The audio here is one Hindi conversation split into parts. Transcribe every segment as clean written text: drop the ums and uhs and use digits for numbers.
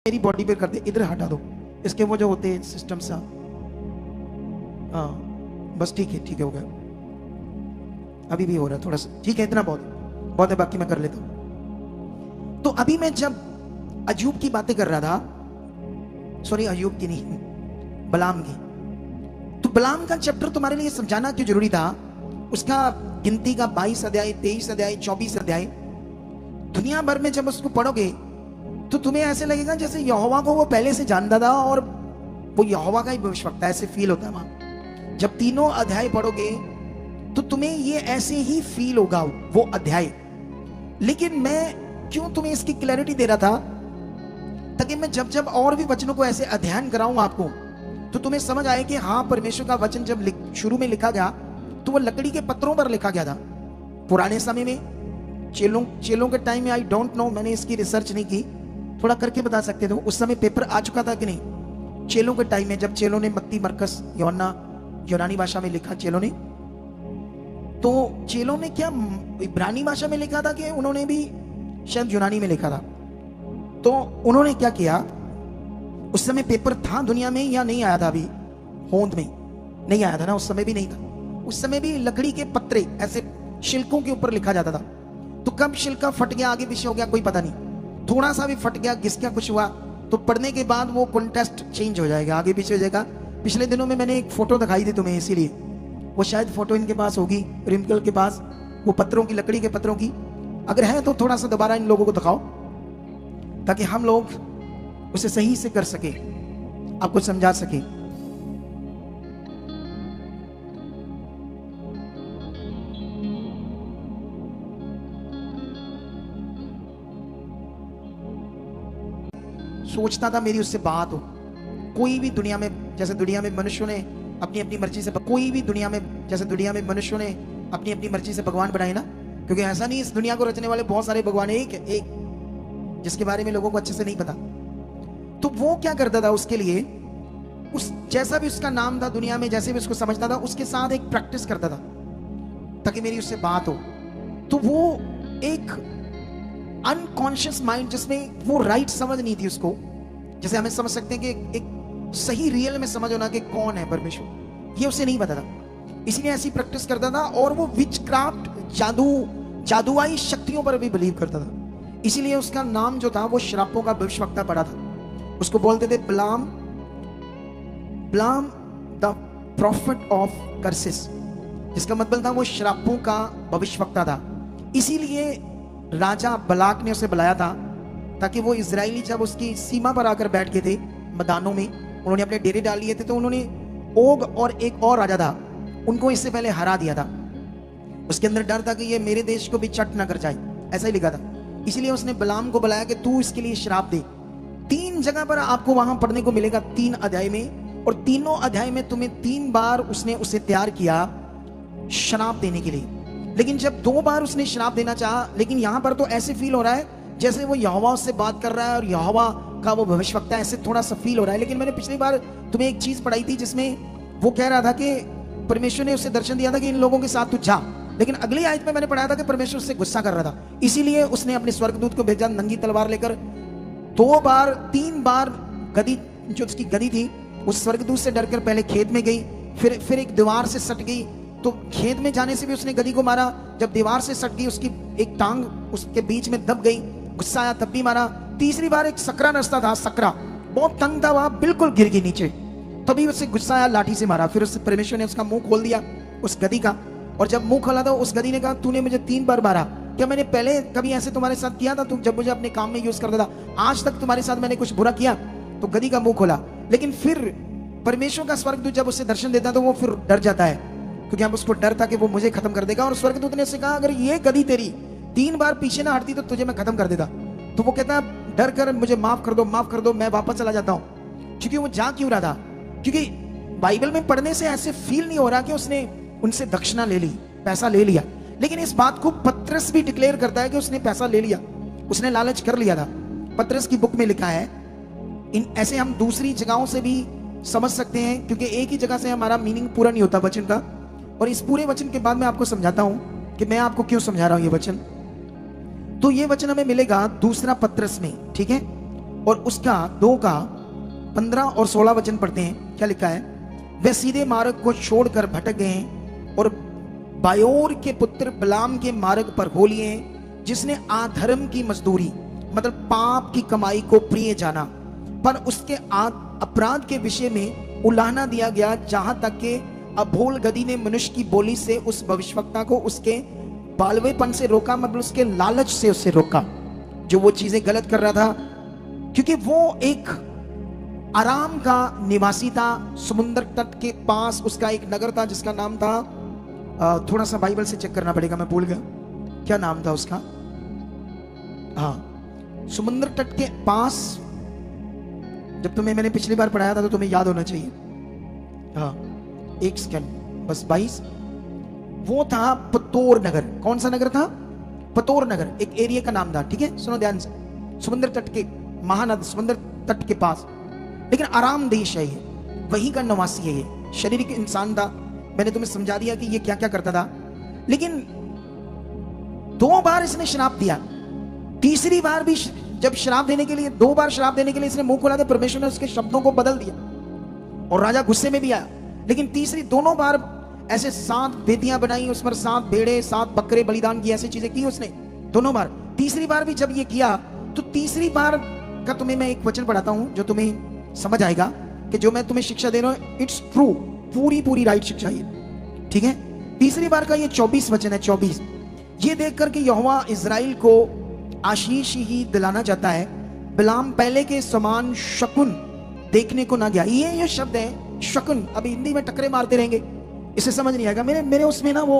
मेरी बॉडी पे कर दे, इधर हटा दो इसके वो जो होते हैं सिस्टम सा। हाँ बस ठीक है हो गया। अभी भी हो रहा है थोड़ा सा, ठीक है इतना बहुत है, बाकी मैं कर लेता हूं। तो अभी मैं जब अय्यूब की बातें कर रहा था, सॉरी अय्यूब की नहीं, बलाम की, तो बलाम का चैप्टर तुम्हारे लिए समझाना क्यों जरूरी था। उसका गिनती का 22 अध्याय, 23 अध्याय, 24 अध्याय, दुनिया भर में जब उसको पढ़ोगे तो तुम्हें ऐसे लगेगा जैसे यहोवा को वो पहले से जानता था और वो यहोवा का ही भविष्यवक्ता, ऐसे फील होता है वहां। जब तीनों अध्याय पढ़ोगे तो तुम्हें ये ऐसे ही फील होगा वो अध्याय। लेकिन मैं क्यों तुम्हें इसकी क्लैरिटी दे रहा था, ताकि मैं जब जब और भी वचनों को ऐसे अध्ययन कराऊं आपको, तो तुम्हें समझ आए कि हाँ परमेश्वर का वचन जब शुरू में लिखा गया तो वो लकड़ी के पत्रों पर लिखा गया था। पुराने समय में चेलों के टाइम में, आई डोंट नो, मैंने इसकी रिसर्च नहीं की, थोड़ा करके बता सकते थे उस समय पेपर आ चुका था कि नहीं। चेलों के टाइम में जब चेलों ने मत्ती, मरकस, यूहन्ना यूनानी भाषा में लिखा चेलों ने, तो चेलों ने क्या इब्रानी भाषा में लिखा था कि उन्होंने भी शायद यूनानी में लिखा था। तो उन्होंने क्या किया, उस समय पेपर था दुनिया में या नहीं आया था, अभी होंद में नहीं आया था ना, उस समय भी नहीं था। उस समय भी लकड़ी के पत्रे ऐसे शिल्कों के ऊपर लिखा जाता था। तो कब शिल्का फट गया, आगे पीछे हो गया, कोई पता नहीं। थोड़ा सा भी फट गया, घिस गया, कुछ हुआ, तो पढ़ने के बाद वो कॉन्टेस्ट चेंज हो जाएगा, आगे पीछे हो जाएगा। पिछले दिनों में मैंने एक फोटो दिखाई थी तुम्हें, इसीलिए वो शायद फोटो इनके पास होगी, रिमकल के पास, वो पत्रों की, लकड़ी के पत्रों की। अगर है तो थोड़ा सा दोबारा इन लोगों को दिखाओ, ताकि हम लोग उसे सही से कर सके, आपको समझा सके। सोचता था मेरी उससे बात हो। कोई भी दुनिया में, जैसे दुनिया में मनुष्यों ने अपनी अपनी मर्जी से, कोई भी दुनिया में, जैसे दुनिया में मनुष्यों ने अपनी अपनी मर्जी से भगवान बनाए ना, क्योंकि ऐसा नहीं, इस दुनिया को रचने वाले बहुत सारे भगवान, एक जिसके बारे में लोगों को अच्छे से नहीं पता। तो वो क्या करता था, उसके लिए उस जैसा भी उसका नाम था दुनिया में, जैसे भी उसको समझता था, उसके साथ एक प्रैक्टिस करता था ताकि मेरी उससे बात हो। तो वो एक अनकॉन्शियस माइंड, जिसमें वो राइट समझ नहीं थी उसको, जैसे हमें समझ सकते हैं कि एक सही रियल में समझ होना कि कौन है परमेश्वर, ये उसे नहीं पता था। इसलिए ऐसी प्रैक्टिस करता था, और वो विच क्राफ्ट, जादुआई शक्तियों पर भी बिलीव करता था। इसीलिए उसका नाम जो था वो श्रापों का भविष्यवक्ता पड़ा था। उसको बोलते थे बलाम द प्रॉफिट ऑफ कर्सेस, जिसका मतलब था वो श्रापों का भविष्यवक्ता था। इसीलिए राजा बलाक ने उसे बुलाया था, ताकि वो इजरायली जब उसकी सीमा पर आकर बैठ गए थे मैदानों में, उन्होंने अपने डेरे डाल लिए थे, तो उन्होंने ओग और एक और राजा था, उनको इससे पहले हरा दिया था। उसके अंदर डर था कि ये मेरे देश को भी चट ना कर जाए, ऐसा ही लिखा था। इसलिए उसने बलाम को बुलाया कि तू इसके लिए श्राप दे। 3 जगह पर आपको वहां पढ़ने को मिलेगा, 3 अध्याय में, और तीनों अध्याय में तुम्हें 3 बार उसने उसे तैयार किया श्राप देने के लिए। लेकिन जब 2 बार उसने श्राप देना चाहा, लेकिन यहां पर तो ऐसे फील हो रहा है जैसे वो यहोवा से बात कर रहा है और यहोवा का वो भविष्यवक्ता, ऐसे थोड़ा सा फील हो रहा है। लेकिन मैंने पिछली बार तुम्हें एक चीज पढ़ाई थी जिसमें वो कह रहा था कि परमेश्वर ने उसे दर्शन दिया था कि इन लोगों के साथ तू जा, लेकिन अगली आयत में मैंने पढ़ाया था कि परमेश्वर उससे गुस्सा कर रहा था। इसीलिए उसने अपने स्वर्गदूत को भेजा नंगी तलवार लेकर, 3 बार गदी, जो उसकी गदी थी, उस स्वर्गदूत से डरकर पहले खेत में गई, फिर एक दीवार से सट गई, तो खेत में जाने से भी उसने गदी को मारा। जब दीवार से सट गई, उसकी एक टांग उसके बीच में दब गई, गुस्सा आया तब भी मारा। तीसरी बार एक सकरा रास्ता था, सकरा बहुत तंग था, वहां बिल्कुल गिर गई नीचे, तभी उससे गुस्सा आया, लाठी से मारा। फिर उससे परमेश्वर ने उसका मुंह खोल दिया उस गदी का, और जब मुंह खोला तो उस गदी ने कहा, तूने मुझे 3 बार मारा, क्या मैंने पहले कभी ऐसे तुम्हारे साथ किया था? तुम जब मुझे अपने काम में यूज करता था, आज तक तुम्हारे साथ मैंने कुछ बुरा किया? तो गदी का मुंह खोला। लेकिन फिर परमेश्वर का स्वर्गदूत जब उसे दर्शन देता तो वो फिर डर जाता है, क्योंकि अब उसको डर था कि वो मुझे खत्म कर देगा। और स्वर्गदूत ने उससे कहा, अगर ये गदी तेरी 3 बार पीछे ना हटती तो तुझे मैं खत्म कर देता। तो वो कहता, डर कर मुझे माफ कर दो, मैं वापस चला जाता हूं। क्योंकि वो जा क्यों रहा था? क्योंकि बाइबल में पढ़ने से ऐसे फील नहीं हो रहा कि उसने उनसे दक्षिणा ले ली, पैसा ले लिया। लेकिन इस बात को पत्रस भी डिक्लेयर करता है कि उसने पैसा ले लिया, उसने लालच कर लिया था। पत्रस की बुक में लिखा है। ऐसे हम दूसरी जगहों से भी समझ सकते हैं, क्योंकि एक ही जगह से हमारा मीनिंग पूरा नहीं होता वचन का। और इस पूरे वचन के बाद मैं आपको समझाता हूं कि मैं आपको क्यों समझा रहा हूं ये वचन। तो ये वचन हमें मिलेगा 2 पत्रस में, ठीक है। और उसका 2 का 15 और 16 वचन पढ़ते हैं। क्या लिखा है? वे सीधे मार्ग को छोड़कर भटक गए और बायोर के पुत्र बिलाम के मार्ग पर हो लिए, जिसने अधर्म की मजदूरी मतलब पाप की कमाई को प्रिय जाना, पर उसके अपराध के विषय में उलाहना दिया गया, जहां तक कि अभोल गदी ने मनुष्य की बोली से उस भविष्यवक्ता को उसके बालवेपन से रोका, मतलब उसके लालच से उससे रोका जो वो चीजें गलत कर रहा था, क्योंकि वो एक आराम का निवासी था। समुद्र तट के पास उसका एक नगर था जिसका नाम था, थोड़ा सा बाइबल से चेक करना पड़ेगा, मैं भूल गया क्या नाम था उसका। हाँ, समुद्र तट के पास, जब तुम्हें मैंने पिछली बार पढ़ाया था तो तुम्हें याद होना चाहिए। हाँ, एक सेकंड बस 22, वो था पतोर नगर। कौन सा नगर था? पतोर नगर, एक एरिया का नाम था। ठीक है, सुनो ध्यान से। समुद्र तट के, महानद समुद्र तट के पास, लेकिन आराम देश है ये, वहीं का निवासी है ये, शारीरिक इंसान था। मैंने तुम्हें समझा दिया कि ये क्या क्या करता था, लेकिन 2 बार इसने श्राप दिया। तीसरी बार भी जब श्राप देने के लिए, 2 बार श्राप देने के लिए इसने मुंह खोला, तो परमेश्वर ने उसके शब्दों को बदल दिया और राजा गुस्से में भी आया। लेकिन तीसरी, दोनों बार ऐसे 7 वेदियां बनाई, उस पर 7 भेड़े 7 बकरे बलिदान की, ऐसी चीजें की उसने दोनों बार। तीसरी बार भी जब ये किया, तो तीसरी बार का तुम्हें मैं एक वचन पढ़ाता हूं जो तुम्हें समझ आएगा कि जो मैं तुम्हें शिक्षा दे रहा हूं इट्स ट्रू, पूरी राइट शिक्षा ये। ठीक है, तीसरी बार का ये 24 वचन है। 24, ये देखकर कि यहोवा इजराइल को आशीष ही दिलाना चाहता है, बिलाम पहले के समान शकुन देखने को ना गया। ये शब्द है शकुन, अभी हिंदी में टकरे मारते रहेंगे, इसे समझ नहीं आएगा। मेरे उसमें ना वो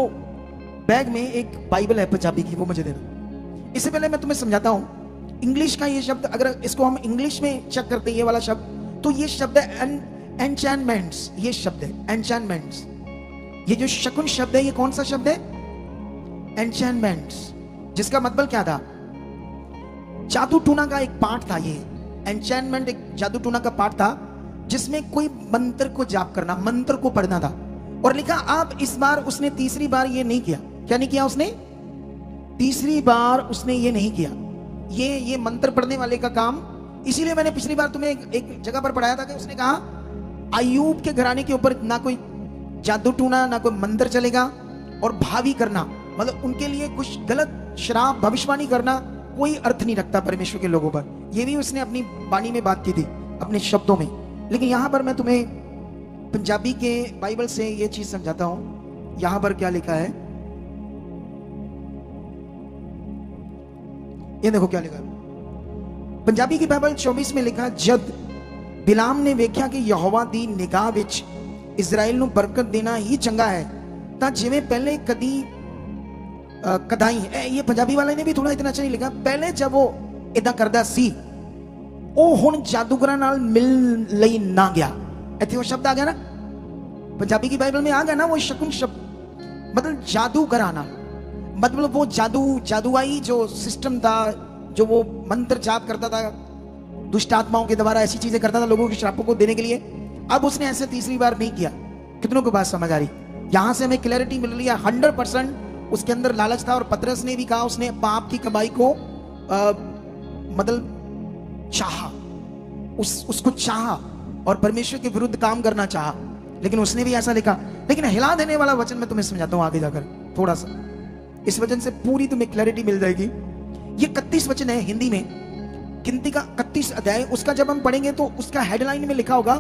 बैग में एक बाइबल है पंजाबी की, वो मुझे देना। इससे पहले मैं तुम्हें समझाता हूं इंग्लिश का ये शब्द, अगर इसको हम इंग्लिश में चेक करते हैं ये वाला शब्द, तो ये शब्द है एन्चैंटमेंट्स। ये शब्द है एन्चैंटमेंट्स। ये जो शकुन शब्द है, ये कौन सा शब्द है? एन्चैंटमेंट्स, जिसका मतलब क्या था? जादू टूना का एक पार्ट था। ये एन्चैंटमेंट एक जादू टूना का पार्ट था, जिसमें कोई मंत्र को जाप करना, मंत्र को पढ़ना था। और लिखा, अब इस बार उसने तीसरी बार ये नहीं किया। क्या नहीं किया उसने? तीसरी बार उसने ये नहीं किया, ये मंत्र पढ़ने वाले का काम। इसीलिए मैंने पिछली बार तुम्हें एक जगह पर पढ़ाया था कि उसने कहा अय्यूब के घराने के ऊपर ना कोई जादू टूना, ना कोई मंत्र चलेगा, और भावी करना मतलब उनके लिए कुछ गलत श्राप भविष्यवाणी करना कोई अर्थ नहीं रखता परमेश्वर के लोगों पर। ये भी उसने अपनी वाणी में बात की थी, अपने शब्दों में। लेकिन यहां पर मैं तुम्हें पंजाबी के बाइबल से ये चीज समझाता हूं। यहां पर क्या लिखा है, ये देखो क्या लिखा है पंजाबी की बाइबल 24 में लिखा, जद बिलाम ने वेख्या कि यहोवा दी निगाह विच इजराइल ਨੂੰ बरकत देना ही चंगा है, ਤਾਂ ਜਿਵੇਂ पहले कदी कदाई। ये पंजाबी वाले ने भी थोड़ा इतना अच्छा नहीं लिखा। पहले जब वो इदा करदा सी, ਉਹ ਹੁਣ जादूगਰਾਂ ਨਾਲ ਮਿਲਣ ਲਈ ਨਾ ਗਿਆ। ਇੱਥੇ ਉਹ शब्द आ गया ना, पंजाबी की बाइबल में आ गया ना वो शकुन शब्द, मतलब जादूगरा ना, मतलब वो जादुआई जो सिस्टम था, जो वो मंत्र जाप करता था, दुष्ट आत्माओं के द्वारा ऐसी चीजें करता था लोगों के श्रापों को देने के लिए। अब उसने ऐसे तीसरी बार नहीं किया। कितनों को बात समझ आ रही? यहां से हमें क्लैरिटी मिल रही है। 100% उसके अंदर लालच था, और पतरस ने भी कहा उसने पाप की कमाई को मतलब चाहा, उसको चाहा और परमेश्वर के विरुद्ध काम करना चाहा, लेकिन उसने भी ऐसा लिखा। लेकिन हिला देने वाला वचन मैं तुम्हें समझाता हूं आगे जाकर थोड़ा सा, इस वचन से पूरी तुम्हें क्लैरिटी मिल जाएगी। ये 31 वचन है हिंदी में, गिनती का 31 अध्याय। उसका जब हम पढ़ेंगे तो उसका हेडलाइन में लिखा होगा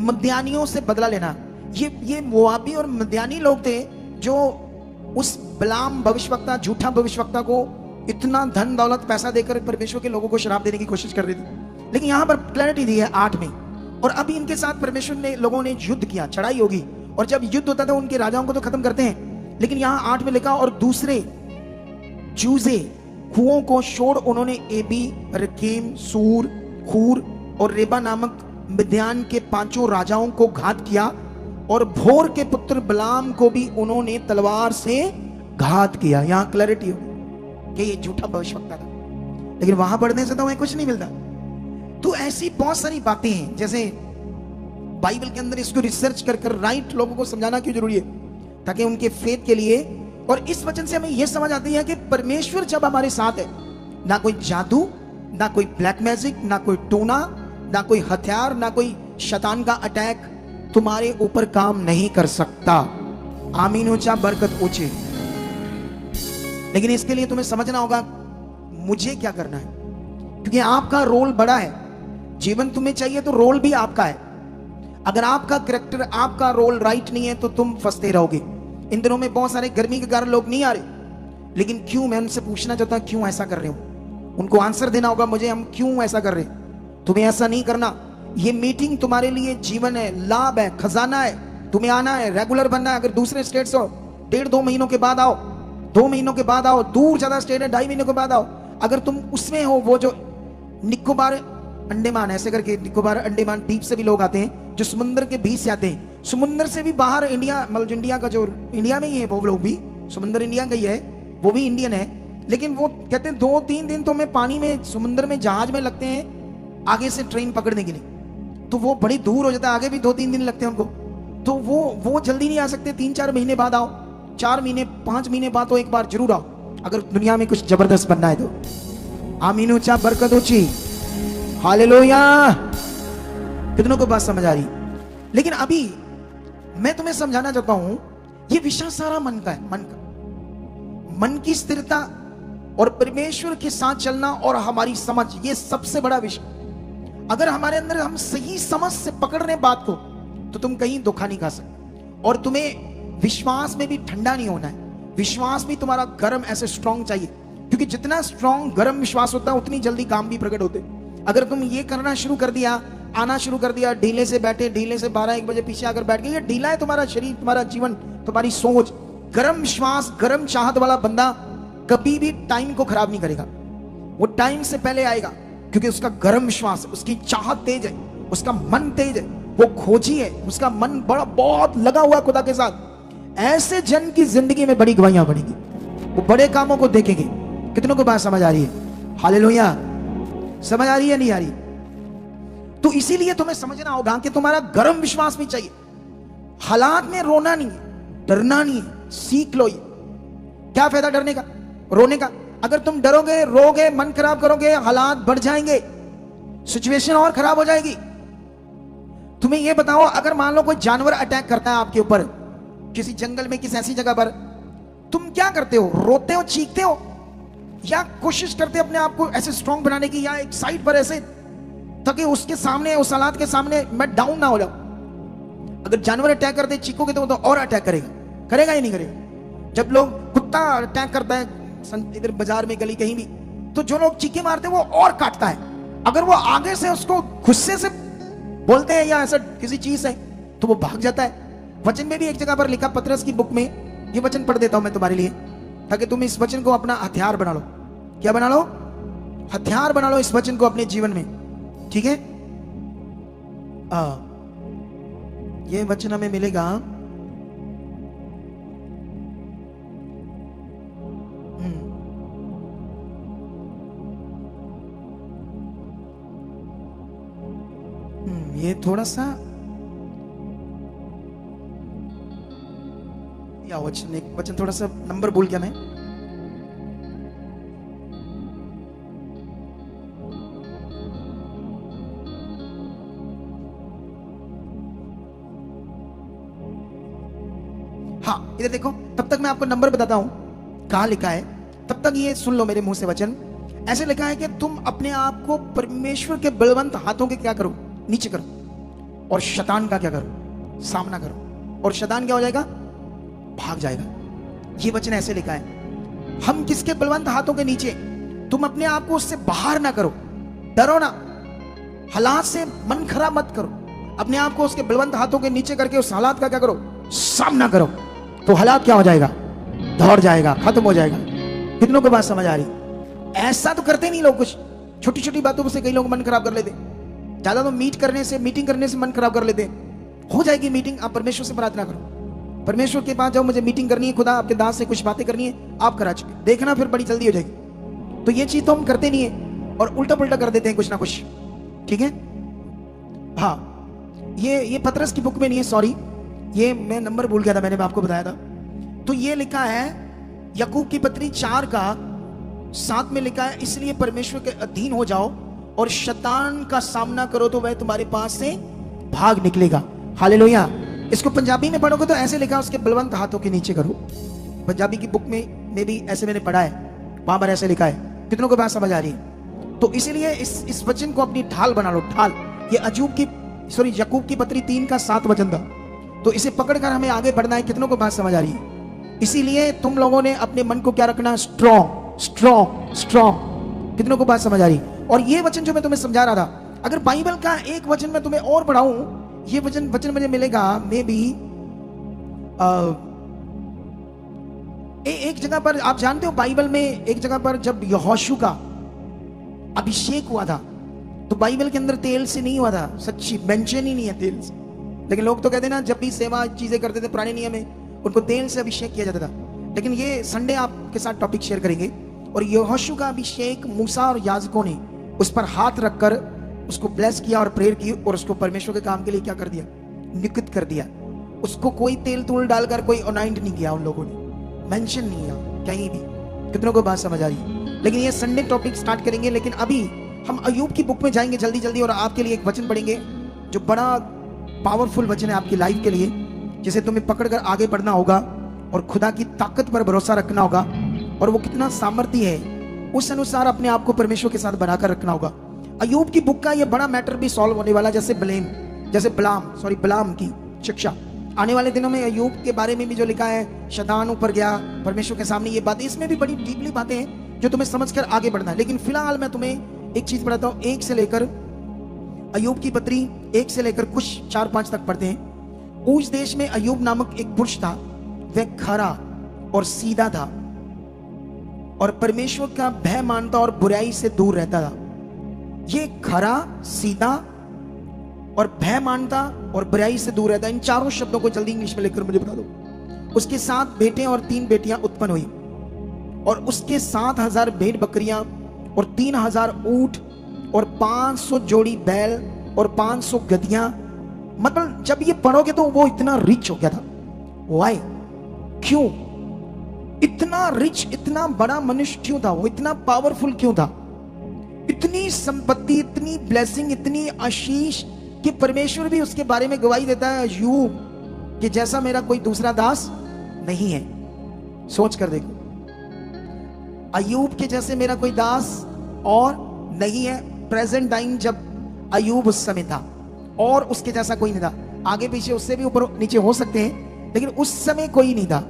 मद्यानियों से बदला लेना। ये मोआबी और मद्यानी लोग थे जो उस बिलाम भविष्यवक्ता, झूठा भविष्यवक्ता को इतना धन दौलत पैसा देकर परमेश्वर के लोगों को शराब देने की कोशिश कर रहे थे। लेकिन यहां पर क्लैरिटी दी है 8 में। और अभी इनके साथ परमेश्वर ने लोगों ने युद्ध किया, चढ़ाई होगी, और जब युद्ध होता था उनके राजाओं को तो खत्म करते हैं। लेकिन यहां 8 में लिखा, और दूसरे जूजे कुओं को छोड़ उन्होंने एबी, रकीम, सूर, खूर और रेबा नामक मिद्यान के 5 राजाओं को घात किया, और भोर के पुत्र बिलाम को भी उन्होंने तलवार से घात किया। यहां क्लैरिटी हो कि ये झूठा भविष्यवक्ता था। लेकिन वहां पढ़ने से तो हमें कुछ नहीं मिलता। तो ऐसी बहुत सारी बातें हैं, जैसे बाइबल के अंदर इसको रिसर्च कर राइट लोगों को समझाना क्यों जरूरी है, ताकि उनके फेथ के लिए। और इस वचन से हमें यह समझ आती है कि परमेश्वर जब हमारे साथ है, ना कोई जादू, ना कोई ब्लैक मैजिक, ना कोई टोना, ना कोई हथियार, ना कोई शैतान का अटैक तुम्हारे ऊपर काम नहीं कर सकता। आमीन ऊंचा, बरकत ऊंची। लेकिन इसके लिए तुम्हें समझना होगा मुझे क्या करना है, क्योंकि आपका रोल बड़ा है। जीवन तुम्हें चाहिए तो रोल भी आपका है। अगर आपका कैरेक्टर, आपका रोल राइट नहीं है तो तुम फंसते रहोगे। इन दिनों में बहुत सारे गर्मी के कारण लोग नहीं आ रहे, लेकिन क्यों? मैं उनसे पूछना चाहता हूं क्यों ऐसा कर रहे हो। उनको आंसर देना होगा मुझे, हम क्यों ऐसा कर रहे हैं। तुम्हें ऐसा नहीं करना। ये मीटिंग तुम्हारे लिए जीवन है, लाभ है, खजाना है। तुम्हें आना है, रेगुलर बनना है। अगर दूसरे स्टेट से हो 1.5-2 महीनों के बाद आओ, 2 महीनों के बाद आओ। दूर ज्यादा स्टेट है 2.5 महीनों के बाद आओ। अगर तुम उसमें हो, वो जो निकोबार अंडमान, ऐसे करके निकोबार अंडमान द्वीप से भी लोग आते हैं, जो समुद्र के बीच से आते हैं, समुद्र से भी बाहर इंडिया, मतलब इंडिया का जो इंडिया में ही है वो लोग भी, समुद्र इंडिया का ही है, वो भी इंडियन है। लेकिन वो कहते हैं 2-3 दिन तो मैं पानी में, समुद्र में, जहाज में लगते हैं आगे से ट्रेन पकड़ने के लिए। तो वो बड़ी दूर हो जाता है, आगे भी 2-3 दिन लगते हैं उनको। तो वो जल्दी नहीं आ सकते। 3-4 महीने बाद आओ, 4 महीने 5 महीने बाद तो एक बार जरूर आओ, अगर दुनिया में कुछ जबरदस्त बनना है तो। आमीन ऊंचा, बरकत ऊंची, हालेलुया। कितनों को बात समझ आ रही? लेकिन अभी मैं तुम्हें समझाना चाहता हूं, ये विषय सारा मन का है। मन की स्थिरता और परमेश्वर के साथ चलना और हमारी समझ, ये सबसे बड़ा विषय। अगर हमारे अंदर हम सही समझ से पकड़ रहे बात को, तो तुम कहीं धोखा नहीं खा सकते। और तुम्हें विश्वास में भी ठंडा नहीं होना है। विश्वास भी तुम्हारा गर्म, ऐसे स्ट्रांग चाहिए, क्योंकि जितना स्ट्रांग गर्म विश्वास होता है उतनी जल्दी काम भी प्रकट होते। अगर तुम ये करना शुरू कर दिया, आना शुरू कर दिया, ढीले से बैठे, ढीले से 12-1 बजे पीछे आकर बैठ गए, ये ढीला है तुम्हारा शरीर, तुम्हारा जीवन, तुम्हारी सोच। गर्म विश्वास, गर्म चाहत वाला बंदा कभी भी टाइम को खराब नहीं करेगा। वो टाइम से पहले आएगा, क्योंकि उसका गर्म विश्वास, उसकी चाहत तेज है, उसका मन तेज है, वो खोजी है, उसका मन बड़ा बहुत लगा हुआ खुदा के साथ। ऐसे जन की जिंदगी में बड़ी गवाहियां बनेगी, वो बड़े कामों को देखेंगे। कितनों को बात समझ आ रही है? हालेलुया। समझ आ रही है, नहीं आ रही? तो इसीलिए तुम्हें समझना होगा कि तुम्हारा गर्म विश्वास भी चाहिए। हालात में रोना नहीं है, डरना नहीं है, सीख लो। ये क्या फायदा डरने का, रोने का? अगर तुम डरोगे, रोगे, मन खराब करोगे, हालात बढ़ जाएंगे, सिचुएशन और खराब हो जाएगी। तुम्हें यह बताओ, अगर मान लो कोई जानवर अटैक करता है आपके ऊपर, किसी जंगल में, किसी ऐसी जगह पर, तुम क्या करते हो? रोते हो, चीखते हो, या कोशिश करते अपने आप को ऐसे स्ट्रांग बनाने की, या एक साइड पर ऐसे, ताकि उसके सामने, उस हालात के सामने मैं डाउन ना हो जाऊं। अगर जानवर अटैक करते चीखोगे तो और अटैक करेगा, करेगा या नहीं करेगा? जब लोग, कुत्ता अटैक करता है इधर बाजार में, गली कहीं भी, तो जो लोग चीखे मारते हैं वो और काटता है। अगर वो आगे से उसको गुस्से से बोलते हैं या ऐसा किसी चीज है, तो वो भाग जाता है। वचन में भी एक जगह पर लिखा, पतरस की बुक में, ये वचन पढ़ देता हूं मैं तुम्हारे लिए, ताकि तुम इस वचन को अपना हथियार बना लो। क्या बना लो? हथियार बना लो इस वचन को अपने जीवन में, ठीक है? ये वचन हमें मिलेगा ये थोड़ा सा, या वचन, एक वचन थोड़ा सा नंबर भूल गया मैं। हाँ, इधर देखो, तब तक मैं आपको नंबर बताता हूं कहां लिखा है, तब तक ये सुन लो मेरे मुंह से वचन। ऐसे लिखा है कि तुम अपने आप को परमेश्वर के बलवंत हाथों के क्या करो? नीचे करो। और शैतान का क्या करो? सामना करो। और शैतान क्या हो जाएगा? भाग जाएगा। ये वचन ऐसे लिखा है। हम किसके बलवंत हाथों के नीचे? तुम अपने आप को उससे बाहर ना करो, डरो ना, हालात से मन खराब मत करो। अपने आप को उसके बलवंत हाथों के नीचे करके उस हालात का क्या करो? सामना करो। तो हालात क्या हो जाएगा? दौड़ जाएगा, खत्म हो जाएगा। कितनों को बात समझ आ रही? ऐसा तो करते नहीं लोग, कुछ छोटी छोटी बातों से कई लोग मन खराब कर लेते। ज्यादा तो मीटिंग करने से मन खराब कर लेते। हो जाएगी मीटिंग, आप परमेश्वर से प्रार्थना करो, परमेश्वर के पास जाओ, मुझे मीटिंग करनी है, खुदा आपके दास से कुछ बातें करनी है, आप करा चुके, देखना फिर बड़ी जल्दी हो जाएगी। तो ये चीज तो हम करते नहीं है और उल्टा पुल्टा कर देते हैं कुछ ना कुछ, ठीक है? हाँ, ये पतरस की बुक में नहीं है, सॉरी, ये मैं नंबर भूल गया था, मैंने आपको बताया था। तो ये लिखा है याकूब की पत्री 4 का 7 में लिखा है, इसलिए परमेश्वर के अधीन हो जाओ और शैतान का सामना करो तो वह तुम्हारे पास से भाग निकलेगा। हालेलुया। इसको पंजाबी में पढ़ोगे तो ऐसे लिखा, उसके बलवंत हाथों के नीचे करो। पंजाबी की बुक में भी ऐसे मैंने पढ़ा है, वहां पर ऐसे लिखा है। कितनों को बात समझ आ रही है? तो इसीलिए इस वचन को अपनी ढाल बना लो, ढाल। ये याकूब की पत्री 3 का 7 वचन था। तो इसे पकड़कर हमें आगे बढ़ना है। कितनों को बात समझ आ रही है? इसीलिए तुम लोगों ने अपने मन को क्या रखना? Strong, strong, strong. कितनों को बात समझ आ रही? और ये वचन जो मैं तुम्हें समझा रहा था, अगर बाइबल का एक वचन मैं तुम्हें और पढ़ाऊं, ये वचन मुझे मिलेगा मे बी एक जगह पर। आप जानते हो बाइबल में एक जगह पर जब यहोशू का अभिषेक हुआ था, तो बाइबल के अंदर तेल से नहीं हुआ था। सच्ची मेंशन ही नहीं है तेल से। लेकिन लोग तो कहते हैं ना, जब भी सेवा चीजें करते थे पुराने नियम में, उनको तेल से अभिषेक किया जाता था। लेकिन ये संडे आपके साथ टॉपिक शेयर करेंगे। और यहोशू का अभिषेक मूसा और याजकों ने उस पर हाथ रखकर उसको ब्लेस किया और प्रेयर की, और उसको परमेश्वर के काम के लिए क्या कर दिया? नियुक्त कर दिया। उसको कोई तेल तूल डालकर कोई अनाइंट नहीं किया उन लोगों ने, मेंशन नहीं किया कहीं भी। कितनों को बात समझ आ रही है? लेकिन ये संडे टॉपिक स्टार्ट करेंगे। लेकिन अभी हम अय्यूब की बुक में जाएंगे जल्दी जल्दी, और आपके लिए एक वचन पढ़ेंगे जो बड़ा पावरफुल वचन है आपकी लाइफ के लिए, जिसे तुम्हें पकड़कर आगे बढ़ना होगा और खुदा की ताकत पर भरोसा रखना होगा। और वो कितना सामर्थ्य है, उस अनुसार अपने आप को परमेश्वर के साथ बनाकर रखना होगा। अय्यूब की बुक का ये बड़ा मैटर भी सॉल्व होने वाला, जैसे बलाम की शिक्षा। आने वाले दिनों में अय्यूब के बारे में भी जो लिखा है, शैतान ऊपर गया परमेश्वर के सामने, ये बातें, इसमें भी बड़ी डीपली बातें हैं जो तुम्हें समझकर आगे बढ़ना है। लेकिन फिलहाल मैं तुम्हें एक चीज बताता हूं। 1 से लेकर अय्यूब की पत्री 1 से लेकर कुछ 4-5 तक पढ़ते हैं। उस देश में अय्यूब नामक एक पुरुष था। वह खरा और सीधा था और परमेश्वर का भय मानता और बुराई से दूर रहता था। ये खरा, सीधा और भय मानता और बुराई से दूर रहता, इन चारों शब्दों को जल्दी इंग्लिश में लिखकर मुझे बता दो। उसके 7 बेटे और 3 बेटियां उत्पन्न हुई, और उसके 7,000 भेड़ बकरियां और 3,000 ऊंट और 500 जोड़ी बैल और 500 गधियां। मतलब जब ये पढ़ोगे तो वो इतना रिच हो गया था। वाई? क्यों इतना रिच, इतना बड़ा मनुष्य क्यों था वो? इतना पावरफुल क्यों था? इतनी संपत्ति, इतनी ब्लेसिंग, इतनी आशीष कि परमेश्वर भी उसके बारे में गवाही देता है, अय्यूब कि जैसा मेरा कोई दूसरा दास नहीं है। सोच कर देखो, अय्यूब के जैसे मेरा कोई दास और नहीं है। प्रेजेंट टाइम जब अय्यूब उस समय था, और उसके जैसा कोई नहीं था। आगे पीछे उससे भी ऊपर नीचे हो सकते हैं, लेकिन उस समय कोई नहीं था।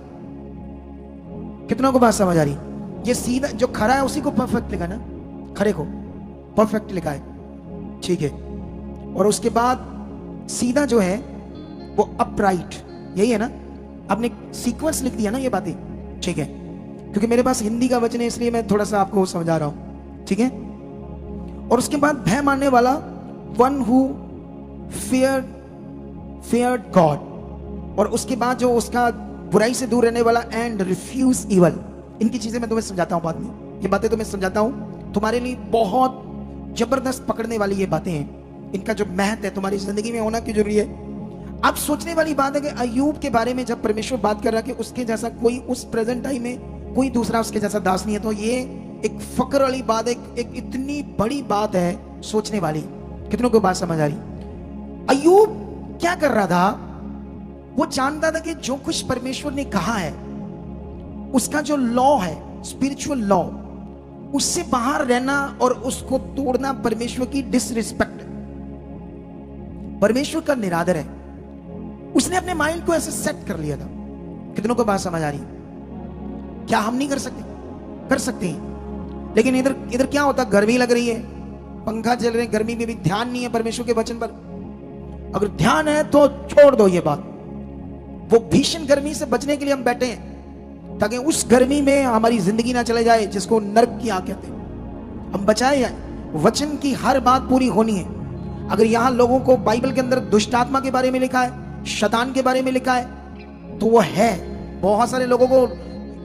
कितनों को बात समझ आ रही? ये सीधा जो खरा है उसी को परफेक्ट लिखा ना, खरे को परफेक्ट लिखा है, ठीक है। और उसके बाद सीधा जो है वो अपराइट, यही है ना? आपने सीक्वेंस लिख दिया ना ये बातें, ठीक है। क्योंकि मेरे पास हिंदी का वचन है इसलिए मैं थोड़ा सा आपको समझा रहा हूं, ठीक है। और उसके बाद भय मानने वाला, वन हु feared God। और उसके बाद जो उसका बुराई से दूर रहने वाला, एंड रिफ्यूज इवल। इनकी चीजें मैं तुम्हें समझाता हूं बाद में, ये बातें तुम्हें समझाता हूं। तुम्हारे लिए बहुत जबरदस्त पकड़ने वाली ये बातें हैं। इनका जो महत्व है तुम्हारी जिंदगी में होना क्यों जरूरी है। अब सोचने वाली बात है कि अय्यूब के बारे में जब परमेश्वर बात कर रहा है कि उसके जैसा कोई उस प्रेजेंट टाइम में कोई दूसरा उसके जैसा दास नहीं है, तो ये एक फक्र वाली बात है, एक इतनी बड़ी बात है सोचने वाली। कितनों को बात समझ आ रही? अय्यूब क्या कर रहा था? वो जानता था कि जो कुछ परमेश्वर ने कहा है, उसका जो लॉ है, स्पिरिचुअल लॉ, उससे बाहर रहना और उसको तोड़ना परमेश्वर की डिसरिस्पेक्ट, परमेश्वर का निरादर है। उसने अपने माइंड को ऐसे सेट कर लिया था। कितनों को बात समझ आ रही? क्या हम नहीं कर सकते? कर सकते हैं। लेकिन इधर क्या होता? गर्मी लग रही है, पंखा चल रहे, गर्मी में भी ध्यान नहीं है परमेश्वर के वचन पर। अगर ध्यान है तो छोड़ दो ये बात। वो भीषण गर्मी से बचने के लिए हम बैठे हैं, ताकि उस गर्मी में हमारी जिंदगी ना चले जाए, जिसको नरक की आग कहते हैं। हम बचाए जाए। वचन की हर बात पूरी होनी है। अगर यहां लोगों को बाइबल के अंदर दुष्ट आत्मा के बारे में लिखा है, शैतान के बारे में लिखा है, तो वो है। बहुत सारे लोगों को,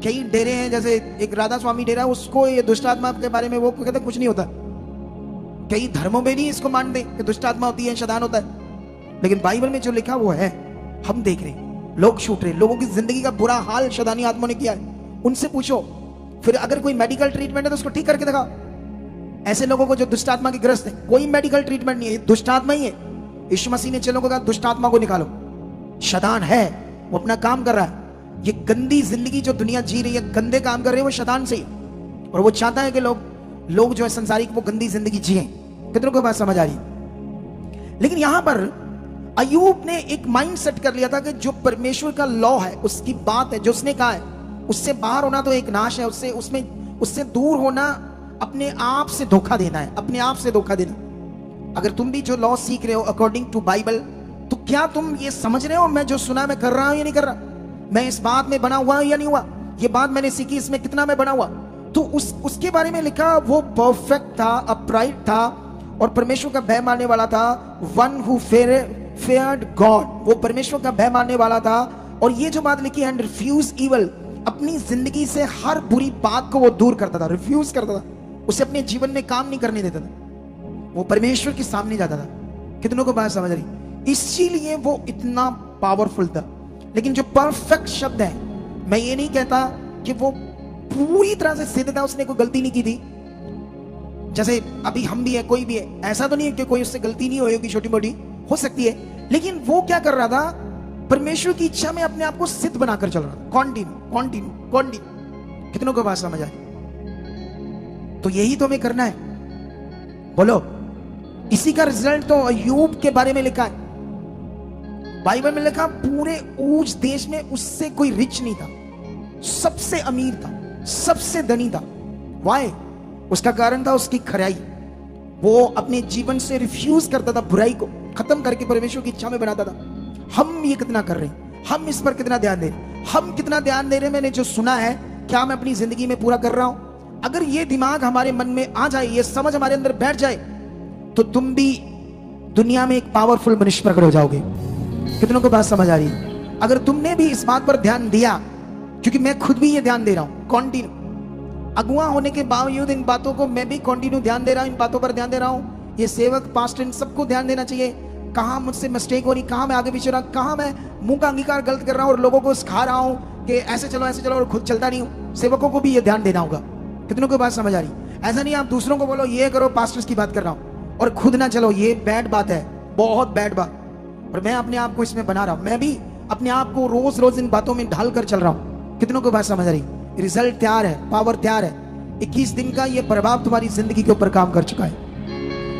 कई डेरे हैं, जैसे एक राधा स्वामी डेरा, उसको ये दुष्ट आत्मा के बारे में वो कहते कुछ नहीं होता। कई धर्मों में नहीं इसको मानते कि दुष्ट आत्मा होती है, शैतान होता है। लेकिन बाइबल में जो लिखा वो है। हम देख रहे हैं लोग छूट रहे, लोगों की जिंदगी का बुरा हाल शैतानी आत्मा ने किया है। उनसे पूछो, फिर अगर कोई मेडिकल ट्रीटमेंट है तो उसको ठीक करके दिखाओ। ऐसे लोगों को जो दुष्ट आत्मा के ग्रस्त है, कोई मेडिकल ट्रीटमेंट नहीं है, दुष्ट आत्मा ही है। यीशु मसीह ने चेलों को कहा दुष्ट आत्मा को निकालो। शैतान है, वो अपना काम कर रहा है। ये गंदी जिंदगी जो दुनिया जी रही है, गंदे काम कर रहे हैं, वो शैतान से ही, और वो चाहता है कि लोग जो है संसारिक वो गंदी जिंदगी जिए। कितनों को बात समझ आ रही? लेकिन यहां पर अय्यूब ने एक माइंड सेट कर लिया था कि जो परमेश्वर का लॉ है, उसकी बात है, जो उसने कहा है, उससे बाहर होना तो एक नाश है, उससे दूर होना अपने आप से धोखा देना है, अपने आप से धोखा देना। अगर तुम भी जो लॉ सीख रहे हो अकॉर्डिंग टू बाइबल, तो क्या तुम ये समझ रहे हो मैं जो सुना मैं कर रहा हूं या नहीं कर रहा? मैं इस बात में बना हुआ या नहीं हुआ? ये बात मैंने सीखी, इसमें कितना मैं बना हुआ? तो उसके बारे में लिखा, वो परफेक्ट था, अपराइट था और परमेश्वर का भय मानने वाला था। वन हु feared God, वो परमेश्वर का भय मानने वाला था। और ये जो बात लिखी, एंड रिफ्यूज इवल, अपनी जिंदगी से हर बुरी बात को वो दूर करता था, रिफ्यूज करता था, उसे अपने जीवन में काम नहीं करने देता था, वो परमेश्वर के सामने जाता था। कितनों को बात समझ रही? इसीलिए वो इतना पावरफुल था। लेकिन जो परफेक्ट शब्द है, मैं ये नहीं कहता कि वो पूरी तरह से सिद्ध था, उसने कोई गलती नहीं की थी। जैसे अभी हम भी है, कोई भी है, ऐसा तो नहीं है कि कोई उससे गलती नहीं होगी, छोटी मोटी हो सकती है। लेकिन वो क्या कर रहा था? परमेश्वर की इच्छा में अपने आप को सिद्ध बनाकर चल रहा था, कॉन्टिन्यू। कितनों को बात समझ आए? तो यही तो हमें करना है, बोलो। इसी का रिजल्ट तो अय्यूब के बारे में लिखा है, बाइबल में लिखा, पूरे ऊज देश में उससे कोई रिच नहीं था, सबसे अमीर था, सबसे धनी था। वाई? उसका कारण था उसकी खराई। वो अपने जीवन से रिफ्यूज करता था, बुराई को खत्म करके परमेश्वर की इच्छा में बनाता था। हम ये कितना कर रहे हैं? हम इस पर कितना ध्यान दे रहे हैं? हम कितना ध्यान दे रहे हैं? मैंने जो सुना है, क्या मैं अपनी जिंदगी में पूरा कर रहा हूं? अगर ये दिमाग हमारे मन में आ जाए, ये समझ हमारे अंदर बैठ जाए, तो तुम भी दुनिया में एक पावरफुल मनुष्य प्रकट हो जाओगे। कितनों को बात समझ आ रही है? अगर तुमने भी इस बात पर ध्यान दिया, क्योंकि मैं खुद भी ये ध्यान दे रहा हूं, कॉन्टिन्यू अगुआ होने के बावजूद इन बातों को मैं भी कॉन्टिन्यू ध्यान दे रहा हूं, इन बातों पर ध्यान दे रहा हूं। ये सेवक, पास्टर, इन सबको ध्यान देना चाहिए। कहां मुझसे मिस्टेक हो रही, कहां मैं आगे पीछे रहा, कहां मैं मुंह का अंगीकार गलत कर रहा हूं और लोगों को सिखा रहा हूं कि ऐसे चलो और खुद चलता नहीं हूं। सेवकों को भी ये ध्यान देना होगा। कितनों को बात समझ आ रही? ऐसा नहीं आप दूसरों को बोलो ये करो, पास्टर्स की बात कर रहा हूं, और खुद ना चलो, ये बैड बात है, बहुत बैड बात। और मैं अपने आप को इसमें बना रहा हूं, मैं भी अपने आप को रोज रोज इन बातों में ढाल कर चल रहा हूं। कितनों को बात समझ आ रही? रिजल्ट तैयार है, पावर तैयार है। 21 दिन का ये प्रभाव तुम्हारी जिंदगी के ऊपर काम कर चुका है।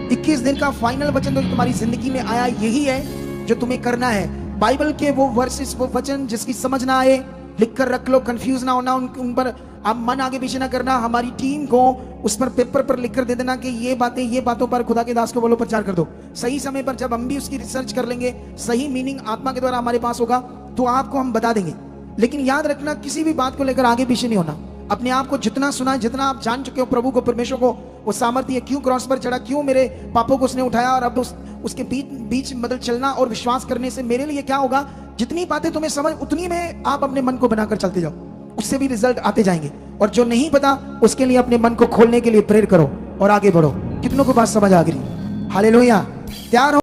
21 दिन का फाइनल वचन तो तुम्हारी जिंदगी में आया, यही है जो तुम्हें करना है। बाइबल के वो वर्सेस, वो वचन जिसकी समझ ना आए, लिख कर रख लो, कंफ्यूज ना होना, उन पर आप मन आगे पीछे ना करना। हमारी टीम को उस पर पेपर पर लिख कर दे देना कि ये बातों पर खुदा के दास को बोलो प्रचार कर दो। सही समय पर जब हम भी उसकी रिसर्च कर लेंगे, सही मीनिंग आत्मा के द्वारा हमारे पास होगा, तो आपको हम बता देंगे। लेकिन याद रखना, किसी भी बात को लेकर आगे पीछे नहीं होना। अपने आप को जितना सुना, जितना आप जान चुके हो प्रभु को, परमेश्वर को, वो सामर्थ्य क्यों क्रॉस पर चढ़ा, क्यों मेरे पापों को उसने उठाया, और अब उसके बीच मतलब चलना और विश्वास करने से मेरे लिए क्या होगा, जितनी बातें तुम्हें समझ, उतनी में आप अपने मन को बनाकर चलते जाओ, उससे भी रिजल्ट आते जाएंगे। और जो नहीं पता, उसके लिए अपने मन को खोलने के लिए प्रेयर करो और आगे बढ़ो। कितनों को बात समझ आ गई? हालेलुया। तैयार हो?